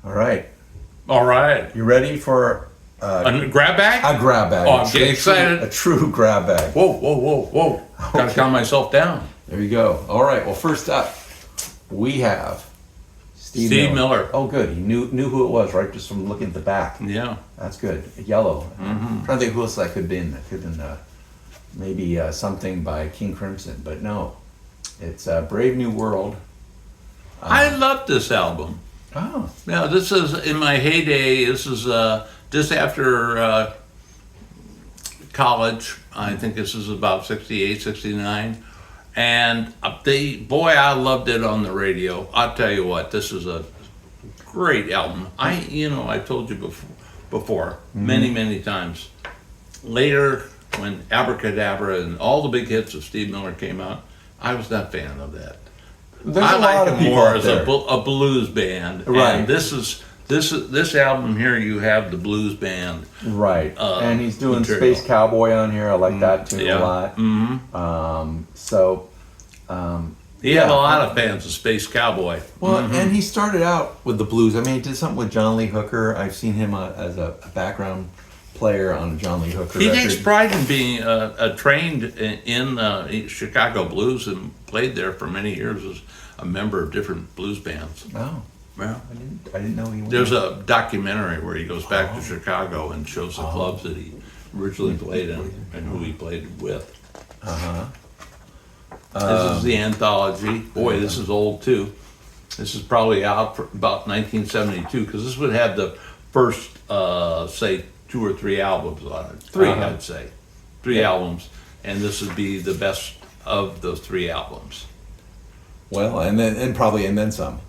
All right. All right. You ready for A grab bag? a grab bag? Oh, I'm getting excited. A true grab bag. Whoa, whoa, whoa, whoa. Gotta calm myself down. There you go. All right. Well, first up, we have Steve Miller. Oh, good. He knew who it was, right? Just from looking at the back. Yeah. That's good. Yellow. I'm trying to think who else that could have been. That could have been maybe something by King Crimson, but no. It's Brave New World. I love this album. Oh. Yeah, this is in my heyday. This is just after college. I think this is about 68, 69. And I loved it on the radio. I'll tell you what, this is a great album. I told you before many times. Later, when Abracadabra and all the big hits of Steve Miller came out, I was not a fan of that. There's I a lot like of him people more out as there. a blues band. Right. And this album here, you have the blues band. Right. And he's doing material. Space Cowboy on here. I like that tune Yeah. a lot. He had a lot of fans of Space Cowboy. Well, and he started out with the blues. I mean, he did something with John Lee Hooker. I've seen him as a background player on a John Lee Hooker He record. takes pride in being trained in Chicago blues and played there for many years as a member of different blues bands. Oh, Yeah. I didn't know he was. There's a documentary where he goes back to Chicago and shows the clubs that he originally played in and who he played with. This is the anthology. Boy, this is old too. This is probably out for about 1972 because this would have the first, say, 2 or 3 albums on it. 3, I'd say. 3 albums. And this would be the best of those 3 albums. Well, and then some.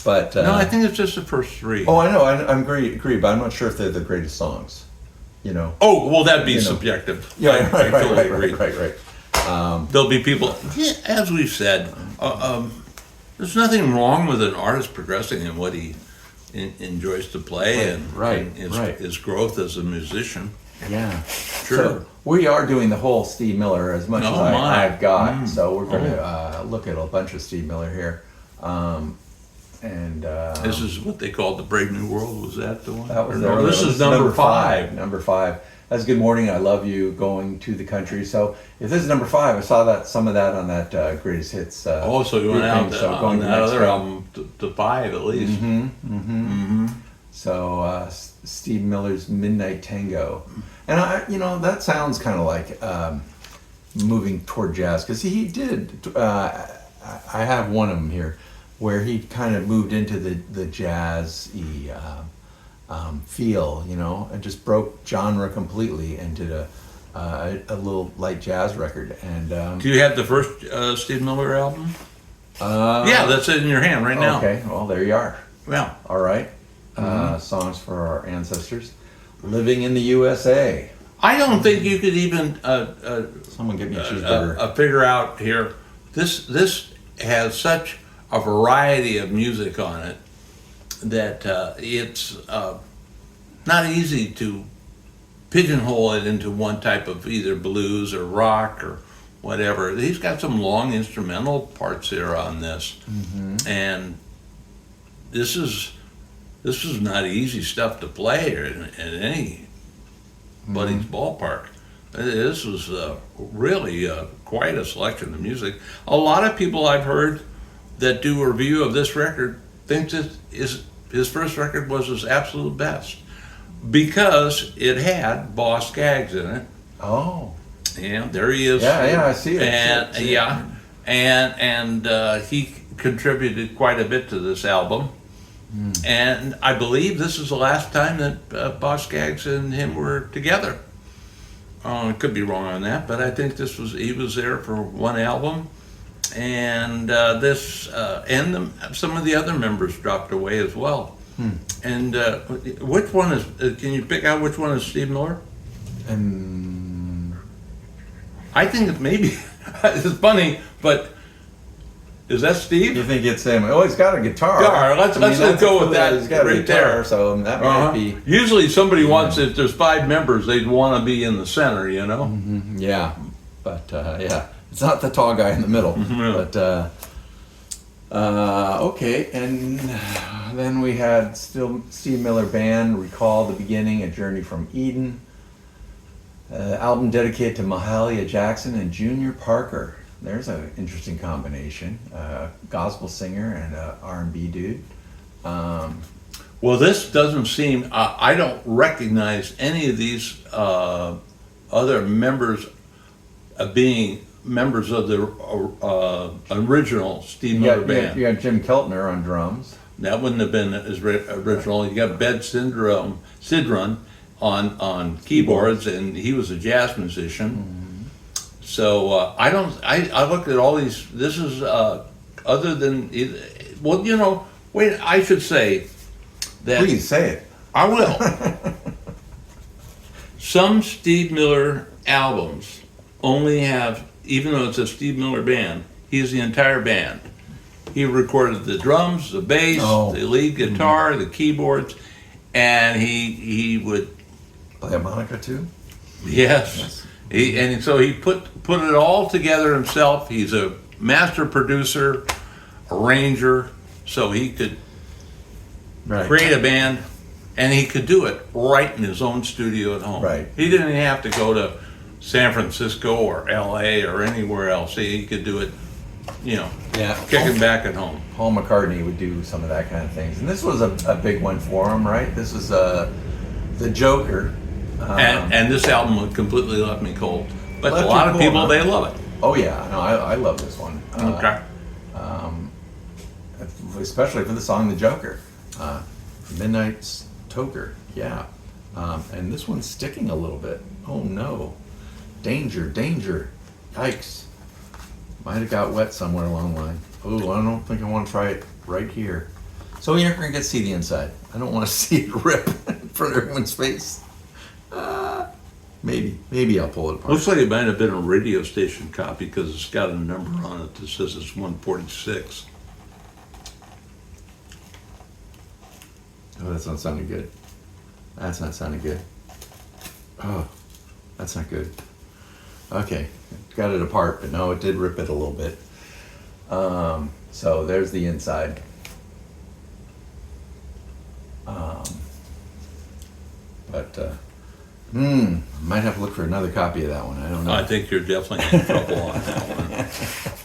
But No, I think it's just the first 3. oh, I know. I agree, but I'm not sure if they're the greatest songs. You know. Oh, well, that'd be You know. subjective. Yeah, I totally agree. right. There'll be people, as we've said, there's nothing wrong with an artist progressing in what he enjoys to play and his growth as a musician. Yeah. Sure. So we are doing the whole Steve Miller as much Oh, as my. I've got. So we're going to look at a bunch of Steve Miller here. This is what they called the Brave New World. Was that the one? That was No, this is number 5. Number 5. That's Good Morning, I Love You, Going to the Country. So if this is number 5, I saw some of that on that Greatest Hits. So you went out on that other album to 5 at least. So Steve Miller's Midnight Tango. And that sounds kind of like moving toward jazz because he did. I have one of them here where he kind of moved into the jazz-y feel, and just broke genre completely into a little light jazz record. And Do you have the first Steve Miller album? Yeah, that's it in your hand right now. okay, well there you are. Yeah. All right, songs for our ancestors, living in the USA. I don't think you could even Someone get me a cheeseburger. figure out here. This has such a variety of music on it that it's not easy to pigeonhole it into one type of either blues or rock or whatever. He's got some long instrumental parts here on this, and this is not easy stuff to play in anybody's ballpark. This was really quite a selection of music. A lot of people I've heard that do a review of this record think that his first record was his absolute best because it had Boss Skaggs in it. Oh, Yeah, there he is. yeah, I see it. And See it. yeah, and he contributed quite a bit to this album. And I believe this is the last time that Boss Skaggs and him were together. I could be wrong on that, but I think he was there for one album, and some of the other members dropped away as well. And which one is? Can you pick out which one is Steve Miller? And I think it maybe it's funny, but is that Steve? you think it's him? Oh, he's got a guitar. Let's that's go a with that He's got a right guitar, there. so that might be. Usually, somebody wants if there's 5 members, they'd want to be in the center, you know. Yeah, but yeah, it's not the tall guy in the middle. Really? But okay, and Then we had still Steve Miller Band, Recall the Beginning, A Journey from Eden. Album dedicated to Mahalia Jackson and Junior Parker. There's an interesting combination. Gospel singer and a R&B dude. Well, this doesn't seem, I don't recognize any of these other members being members of the original Steve Miller Band. You got Jim Keltner on drums. That wouldn't have been his original. You got Bed Sidrun on keyboards, and he was a jazz musician. So I looked at all these. This is other than wait. I should say that. Please say it. I will. Some Steve Miller albums only have, even though it's a Steve Miller Band, he's the entire band. He recorded the drums, the bass, the lead guitar, the keyboards, and he would play harmonica too. Yes. So he put it all together himself. He's a master producer, arranger, so he could create a band, and he could do it right in his own studio at home. Right. He didn't have to go to San Francisco or L.A. or anywhere else. He could do it, kicking back at home. Paul McCartney would do some of that kind of things, and this was a big one for him, right? This was the Joker. And this album would completely left me cold. But Left a lot You of Cold, people, huh? they love it. Oh yeah, no, I love this one. Okay. Especially for the song "The Joker," Midnight's Toker. Yeah, and this one's sticking a little bit. Oh no, danger, danger, yikes! Might have got wet somewhere along the line. Oh, I don't think I want to try it right here. So you're not going to get to see the inside. I don't want to see it rip in front of everyone's face. Maybe I'll pull it apart. Looks like it might have been a radio station copy because it's got a number on it that says it's 146. Oh, that's not sounding good. That's not sounding good. Oh, that's not good. Okay, got it apart, but no, it did rip it a little bit. So there's the inside. Might have to look for another copy of that one. I don't know. I think you're definitely in trouble on that one.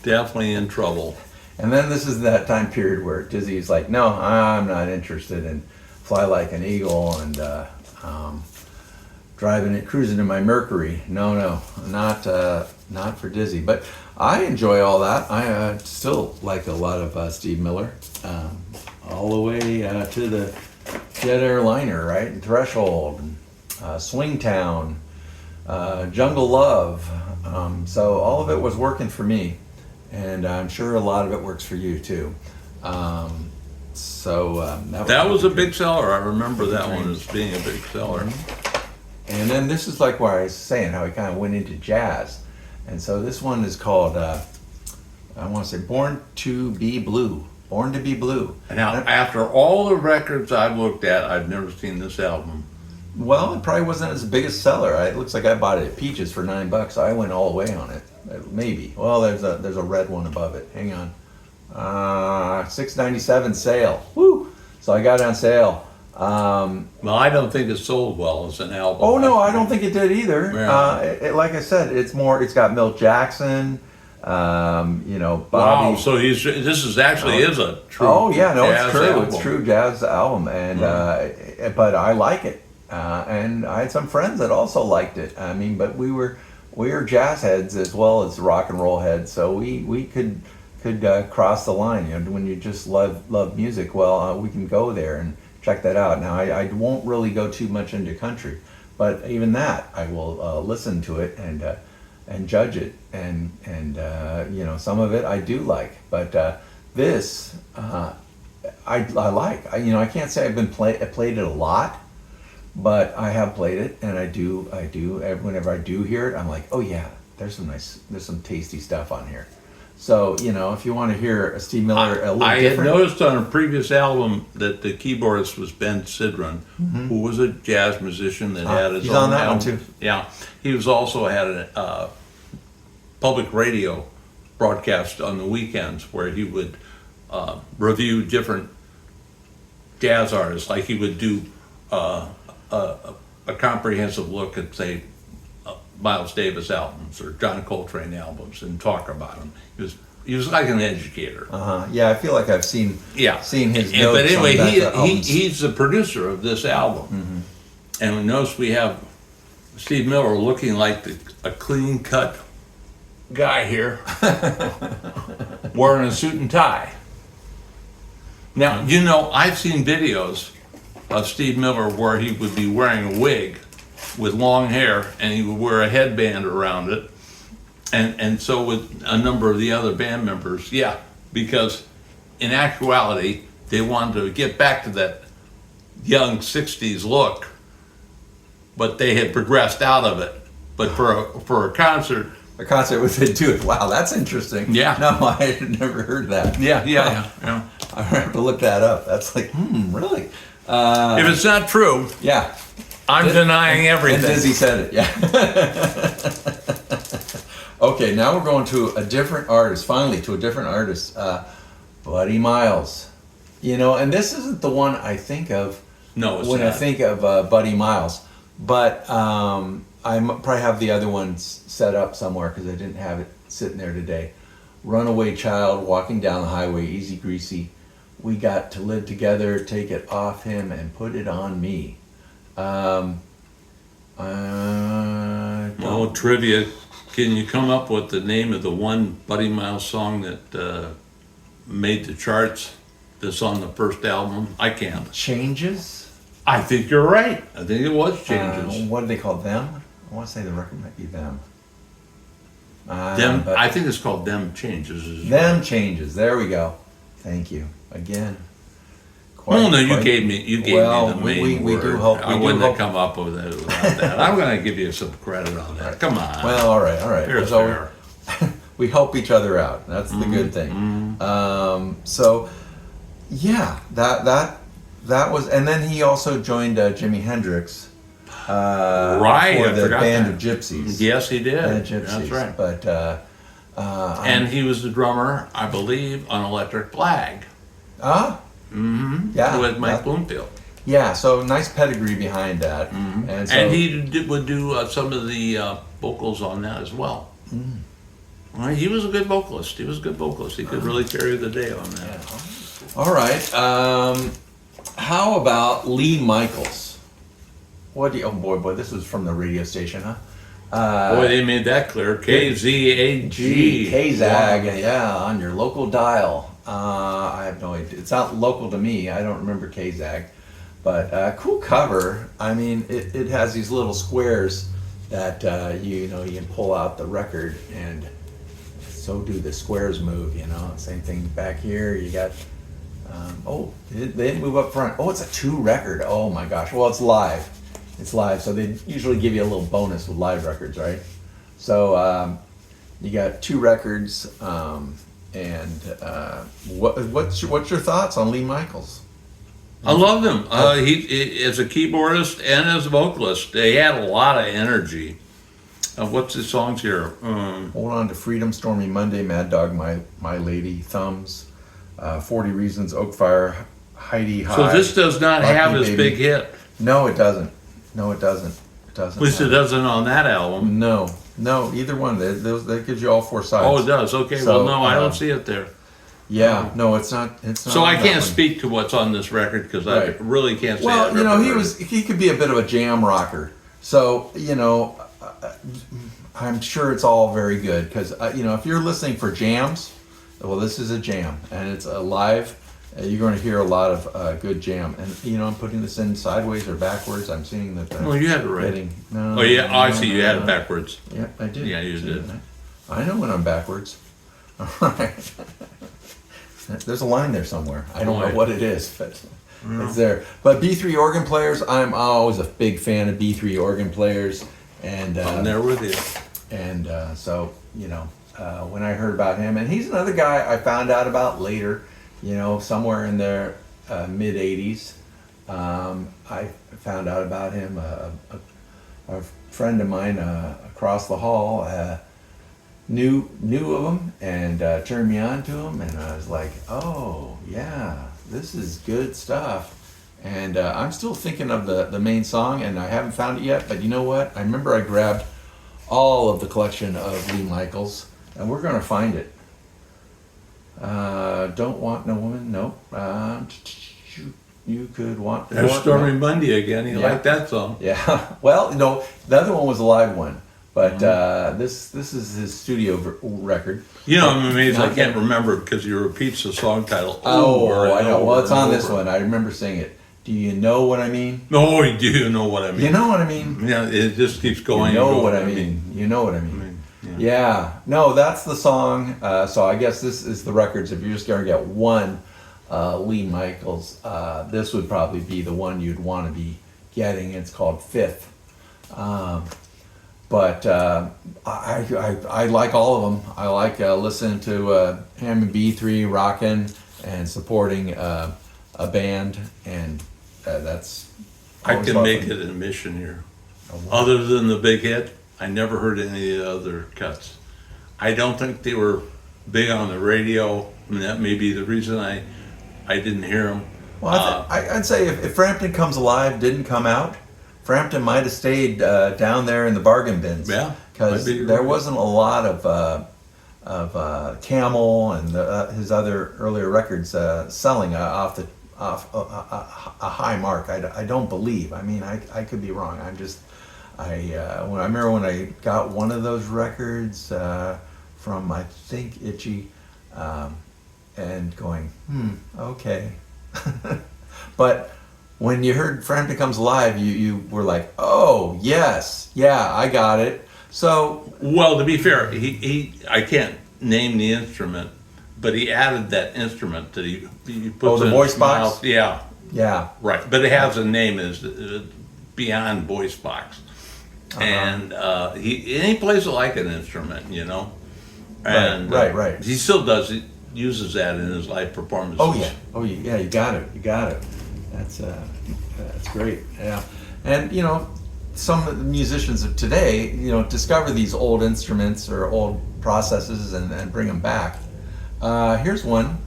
Definitely in trouble. And then this is that time period where Dizzy's like, no, I'm not interested in Fly Like an Eagle and cruising in my Mercury. No, not for Dizzy. But I enjoy all that. I still like a lot of Steve Miller, all the way to the Jet Airliner, right? And Threshold, and Swingtown, Jungle Love. So all of it was working for me. And I'm sure a lot of it works for you too. That was a big seller. I remember that one as being a big seller. And then this is like where I was saying how he kind of went into jazz. And so this one is called, I want to say Born to Be Blue. Born to Be Blue. Now, after all the records I've looked at, I've never seen this album. Well, it probably wasn't his biggest seller. It looks like I bought it at Peaches for $9. I went all the way on it. Maybe. Well, there's a red one above it. Hang on. $6.97 sale. Woo! So I got it on sale. Well, I don't think it sold well as an album. Oh no, I don't think it did either. Yeah. Like I said, it's got Milt Jackson, Bobby. Wow, so this is actually is a true. Oh yeah, no, jazz it's true. album. It's true jazz album, and but I like it, and I had some friends that also liked it. I mean, but we were jazz heads as well as rock and roll heads, so we could cross the line. When you just love music, well, we can go there and check that out. Now, I won't really go too much into country, but even that, I will listen to it and judge it, and some of it I do like, but this I like. I can't say I played it a lot, but I have played it, and I do. Whenever I do hear it, I'm like, oh yeah, there's some tasty stuff on here. So, if you want to hear a Steve Miller a little I different. had noticed on a previous album that the keyboardist was Ben Sidrun, who was a jazz musician that had his he's own on that one album. too. Yeah, he was also had a public radio broadcast on the weekends where he would review different jazz artists, like he would do a comprehensive look at, say, Miles Davis albums or John Coltrane albums and talk about them. He was like an educator. Yeah, I feel like I've seen his notes. But anyway, on that albums. he's the producer of this album, and notice we have Steve Miller looking like a clean cut guy here, wearing a suit and tie. Now, you know, I've seen videos of Steve Miller where he would be wearing a wig with long hair and he would wear a headband around it. And so with a number of the other band members, because in actuality, they wanted to get back to that young 60s look, but they had progressed out of it. But for a concert, a concert with it too. Wow, that's interesting. Yeah. No, I had never heard that. yeah. I have to look that up. That's like, really? If it's not true, Yeah. I'm denying And everything. Dizzy said it, yeah. Okay, now we're going to a different artist, finally to a different artist, Buddy Miles. You know, and this isn't the one I think of No, it's when not. I think of Buddy Miles, but I probably have the other ones set up somewhere because I didn't have it sitting there today. Runaway Child, Walking Down the Highway, Easy Greasy. We Got to Live Together, Take It Off Him and Put It On Me. Well, trivia. Can you come up with the name of the one Buddy Miles song that made the charts that's on the first album? I can't. Changes? I think you're right. I think it was Changes. What do they call them? I want to say the record might be Them. Them. But I think it's called Them Changes. Them Changes. There we go. Thank you. Again. Oh no, you gave me Well, the main we word. do hope- I we do wouldn't hope- have come up with it without that. I'm going to give you some credit on that. Come on. Well, all right. Here's So fair. we help each other out. That's the good thing. So, yeah, that was, and then he also joined Jimi Hendrix. Right, For I the forgot Band that. of Gypsies. Yes, he did. Band of Gypsies. That's right. But And he was the drummer, I believe, on Electric Flag yeah, with Mike that- Bloomfield. Yeah, so nice pedigree behind that, and so And he would do some of the vocals on that as well. Well, he was a good vocalist. He could really carry the day on that. All right. How about Lee Michaels? What do you? Oh boy, this was from the radio station, huh? Boy, they made that clear. KZAG. KZAG, yeah, on your local dial. I have no idea. It's not local to me. I don't remember KZAG, but cool cover. I mean, it has these little squares that you can pull out the record, and so do the squares move. You know, same thing back here. You got. They didn't move up front. Oh, it's a 2 record. Oh my gosh. Well, it's live. It's live, so they usually give you a little bonus with live records, right? So you got 2 records, and what's your thoughts on Lee Michaels? I love him. He as a keyboardist and as a vocalist, they had a lot of energy. What's the songs here? Hold On to Freedom, Stormy Monday, Mad Dog, My Lady, Thumbs, 40 Reasons, Oakfire, Heidi High. So this does not Rock have Me, his Baby. big hit. No, it doesn't. No, it doesn't. It doesn't. At least it have doesn't on that album. No, either one. That gives you all 4 sides. Oh, it does. Okay. So, Well, no, I don't see it there. Yeah, no, it's not. It's not. So I on that can't one. speak to what's on this record because I Right. really can't say. Well, I've you know, ever he heard was. it. He could be a bit of a jam rocker. So I'm sure it's all very good because if you're listening for jams, well, this is a jam and it's a live. You're going to hear a lot of good jam, and I'm putting this in sideways or backwards. I'm seeing that. Well, you had it right. Heading. No. Oh yeah, I see. no, You had no. it backwards. Yeah, I did. Yeah, you did. I know when I'm backwards. All right. There's a line there somewhere. I don't know Right. what it is, but it's there. But B3 organ players, I'm always a big fan of B3 organ players, and I'm there with you. and so when I heard about him, and he's another guy I found out about later, somewhere in their mid '80s. I found out about him. A friend of mine across the hall knew of him and turned me on to him, and I was like, oh yeah, this is good stuff. And I'm still thinking of the main song, and I haven't found it yet. But you know what? I remember I grabbed all of the collection of Lee Michaels, and we're going to find it. Don't Want No Woman, nope. You Could Want There's More, Stormy no. Monday again. You Yeah. like that song? Yeah. Well, no, the other one was a live one, but this is his studio record. You know, I'm amazed I Not can't that- remember because he repeats the song title Oh, over and I know. Well, over it's and on this over. one. I remember saying it. Do you know what I mean? No, you do know what I mean. You know what I mean? Yeah, it just keeps going. You know and going. what I mean. You know what I mean. yeah. Yeah. No, that's the song. So I guess this is the records. If you're just going to get one Lee Michaels, this would probably be the one you'd want to be getting. It's called Fifth. But I like all of them. I like listening to Hammond B3 rocking and supporting a band, and that's. I always can fun. make it an admission here. Other than the big hit, I never heard any of the other cuts. I don't think they were big on the radio, and that may be the reason I didn't hear them. Well, I'd say if Frampton Comes Alive didn't come out, Frampton might have stayed down there in the bargain bins. Yeah, because might be there right. wasn't a lot of Camel and his other earlier records selling off a high mark. I don't believe. I mean, I could be wrong. I remember when I got one of those records from I think Itchy, and going, okay. But when you heard Frampton Comes Alive, you were like, oh yes, yeah, I got it. So Well, to be fair, I can't name the instrument, but he added that instrument that he puts the in voice his box? mouth. Yeah, yeah, right. But it has a name, is beyond voice box, Uh-huh. and he plays it like an instrument, you know. And right. He still does it. Uses that in his live performances. oh yeah, you got it. That's great. Yeah, and you know, some of the musicians of today, you know, discover these old instruments or old processes and bring them back. Here's one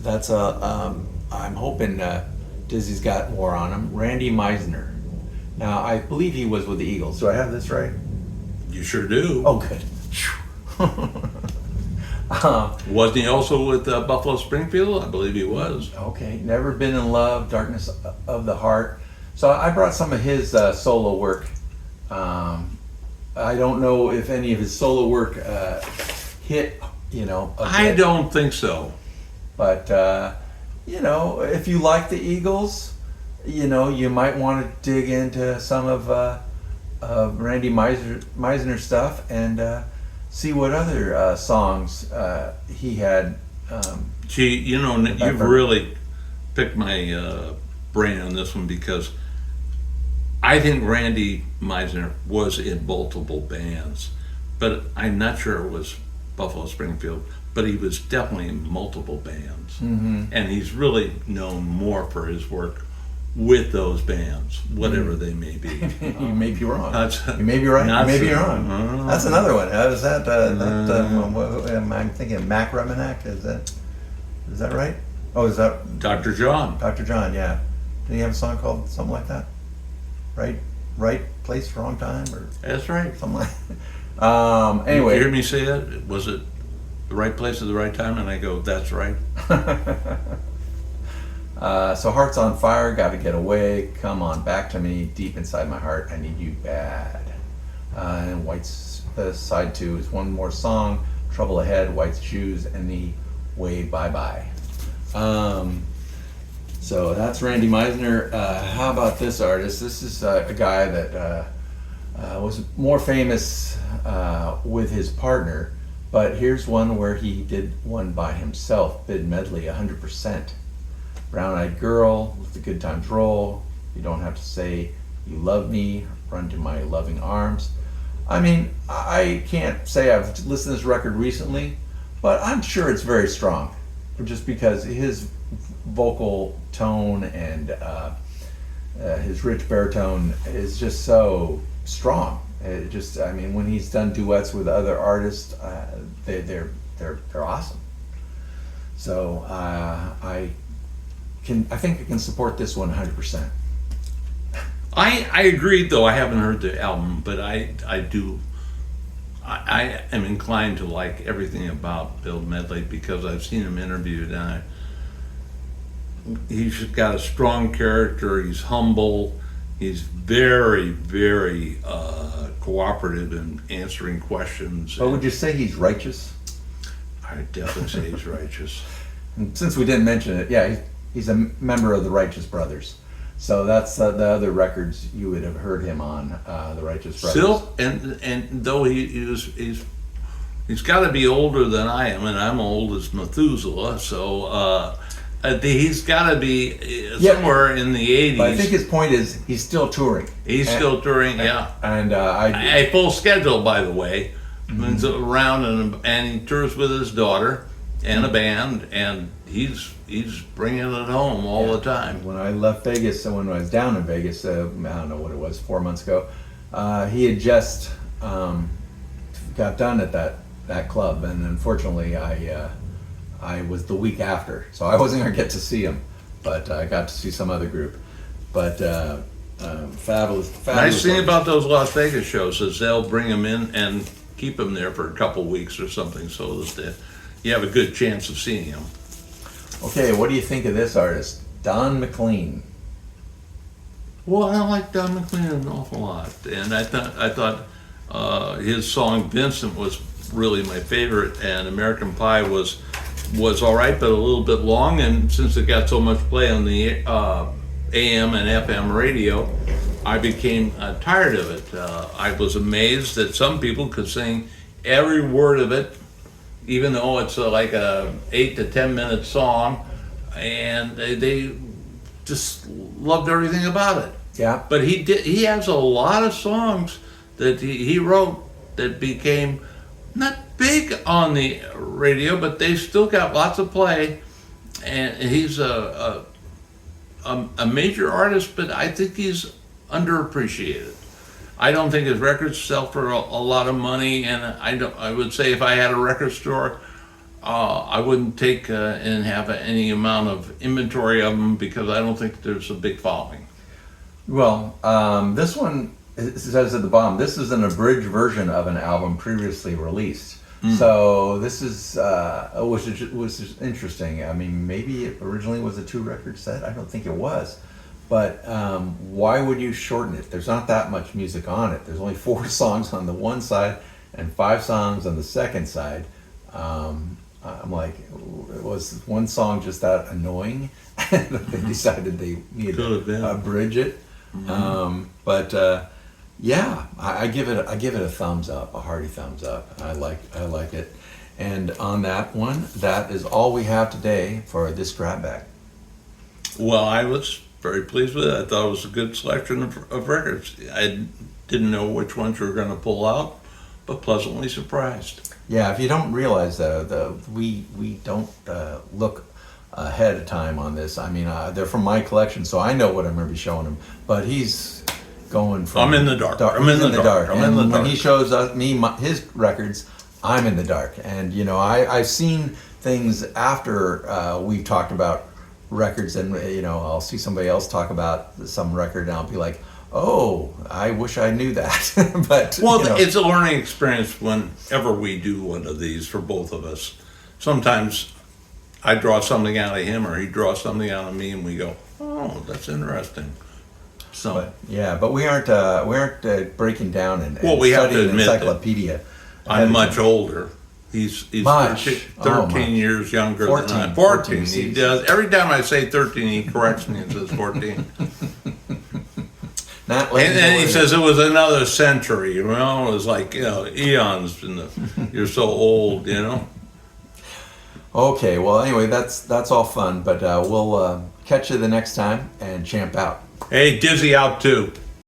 that's I'm hoping Dizzy's got more on him. Randy Meisner. Now I believe he was with the Eagles. Do I have this right? You sure do. Oh, good. Wasn't he also with Buffalo Springfield? I believe he was. Okay, Never Been in Love, Darkness of the Heart. So I brought some of his solo work. I don't know if any of his solo work hit, you know. I don't think so. But you know, if you like the Eagles, you know, you might want to dig into some of Randy Meisner stuff and see what other songs he had. Gee, you know, you've really picked my brain on this one, because I think Randy Meisner was in multiple bands, but I'm not sure it was Buffalo Springfield, but he was definitely in multiple bands. Mm-hmm. And he's really known more for his work with those bands, whatever they may be. You may be wrong. That's- You may be right. You not may be so- wrong. That's another one. Is that I'm thinking Mac Remenack? Is that right? Oh, is that Dr. John. Dr. John? Yeah. Did he have a song called something like that? Right place, wrong time, or That's right. something like. You Anyway. hear me say that? Was it the right place at the right time? And I go, that's right. So Hearts on Fire, Gotta Get Away, Come On Back to Me, Deep Inside My Heart, I Need You Bad. And White's side 2 is One More Song, Trouble Ahead, White's Shoes, Anyway Bye Bye. So that's Randy Meisner. How about this artist? This is a guy that was more famous with his partner, but here's one where he did one by himself, Bid Medley, 100%. Brown Eyed Girl, Let the Good Times Roll, You Don't Have to Say You Love Me, Run to My Loving Arms. I mean, I can't say I've listened to this record recently, but I'm sure it's very strong, just because his vocal tone and his rich baritone is just so strong. It just, I mean, when he's done duets with other artists, they're awesome. So I I think I can support this one 100%. I agreed, though I haven't heard the album, but I do. I am inclined to like everything about Bill Medley because I've seen him interviewed, and he's got a strong character. He's humble. He's very, very cooperative in answering questions. But would you say he's righteous? I definitely say he's righteous. And since we didn't mention it, yeah, he's a member of the Righteous Brothers. So that's the other records you would have heard him on, the Righteous Brothers. Still, and though he's got to be older than I am, and I'm old as Methuselah, so he's got to be somewhere in the 80s. But I think his point is he's still touring. He's still touring, yeah. And A full schedule, by the way. He's around and he tours with his daughter and a band, and he's bringing it home all the time. When I left Vegas, and when I was down in Vegas, I don't know what it was, 4 months ago, he had just got done at that club, and unfortunately, I was the week after, so I wasn't going to get to see him, but I got to see some other group. But fabulous. Nice thing about those Las Vegas shows is they'll bring him in and keep him there for a couple weeks or something, so that you have a good chance of seeing him. Okay, what do you think of this artist, Don McLean? Well, I like Don McLean an awful lot, and I thought his song "Vincent" was really my favorite, and "American Pie" was all right, but a little bit long. And since it got so much play on the AM and FM radio, I became tired of it. I was amazed that some people could sing every word of it, even though it's like a 8 to 10 minute song, and they just loved everything about it. Yeah. But he has a lot of songs that he wrote that became not big on the radio, but they still got lots of play. And he's a major artist, but I think he's underappreciated. I don't think his records sell for a lot of money, and I would say if I had a record store, I wouldn't take and have any amount of inventory of them because I don't think there's a big following. Well, this one, it says at the bottom, this is an abridged version of an album previously released. So this is, which is interesting. I mean, maybe it originally was a 2-record set. I don't think it was. But why would you shorten it? There's not that much music on it. There's only 4 songs on the one side and 5 songs on the second side. I'm like, was one song just that annoying? And they decided they needed to abridge it. Yeah, I give it a thumbs up, a hearty thumbs up. I like it. And on that one, that is all we have today for this grab bag. Well, I was very pleased with it. I thought it was a good selection of records. I didn't know which ones we were going to pull out, but pleasantly surprised. Yeah, if you don't realize we don't look ahead of time on this. I mean, they're from my collection, so I know what I'm going to be showing him. But he's going from. I'm in the dark. I'm in the dark. When he shows us his records, I'm in the dark. And you know, I've seen things after we've talked about records, and you know, I'll see somebody else talk about some record, and I'll be like, oh, I wish I knew that. But well, you know. It's a learning experience whenever we do one of these for both of us. Sometimes I draw something out of him, or he draws something out of me, and we go, oh, that's interesting. So but we aren't breaking down and we have to studying admit encyclopedia. I'm much older. He's 13 years younger 14, than I am. 14 He does. Every time I say 13, he corrects me and says 14. And then he says it was another century. Well, it was like, you know, eons. You're so old, you know. Okay, well, anyway, that's all fun, but we'll catch you the next time, and champ out. Hey, Dizzy out too.